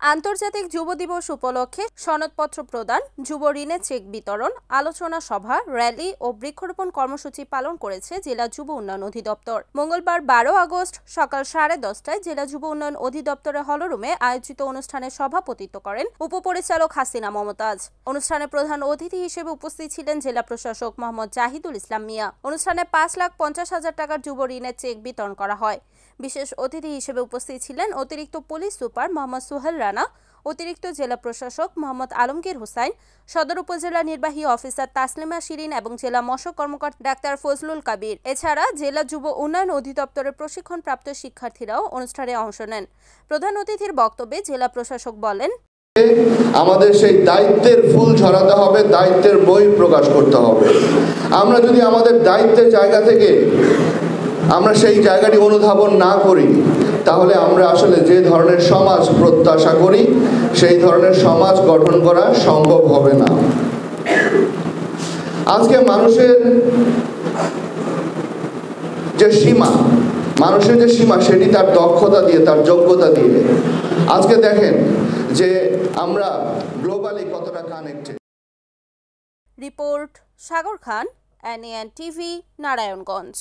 আন্তর্জাতিক যুব দিবস উপলক্ষে সনদপত্র প্রদান, যুব ঋণের চেক বিতরণ, আলোচনা সভা, র্যালি ও বৃক্ষরোপণ কর্মসূচি পালন করেছে জেলা যুব উন্নয়ন অধিদপ্তর। মঙ্গলবার 12 আগস্ট সকাল 10:30টায় জেলা যুব উন্নয়ন অধিদপ্তরের হলরুমে আয়োজিত অনুষ্ঠানে সভাপতিত্ব করেন উপপরিচালক হাসিনা মমতাজ। অনুষ্ঠানে প্রধান অতিথি হিসেবে উপস্থিত ছিলেন জেলা প্রশাসক মোহাম্মদ জাহিদুল ইসলাম মিয়া। অনুষ্ঠানে 5,50,000 টাকার যুব ঋণের চেক বিতরণ করা হয়। বিশেষ অতিথি হিসেবে উপস্থিত ছিলেন অতিরিক্ত পুলিশ সুপার মোহাম্মদ সোহেল রানা, অতিরিক্ত জেলা প্রশাসক মোহাম্মদ আলমগীর হোসাইন, সদর উপজেলা নির্বাহী অফিসার তাসলিমা শিরিন এবং জেলা মৎস্য কর্মকর্তা ডাক্তার ফজলুল কাবির। এছাড়া জেলা যুব উন্নয়ন অধিদপ্তরের প্রশিক্ষণপ্রাপ্ত শিক্ষার্থীরাও অনুষ্ঠানে অংশ নেন। প্রধান অতিথির বক্তব্যে জেলা প্রশাসক বলেন, আমাদের সেই দায়িত্বের ফুল ঝরাতে হবে, দায়িত্বের বই প্রকাশ করতে হবে। আমরা যদি আমাদের দায়িত্বের জায়গা থেকে আমরা সেই জায়গাটি অনুধাবন না করি, তাহলে আমরা আসলে যে ধরনের সমাজ প্রত্যাশা করি সেই ধরনের সমাজ গঠন করা সম্ভব হবে না। আজকে মানুষের যে সীমা সেটি তার দক্ষতা দিয়ে, তার যোগ্যতা দিয়ে। আজকে দেখেন যে আমরা গ্লোবালি কতটা কানেক্টেড। রিপোর্ট সাগর খান, NAN TV, নারায়ণগঞ্জ।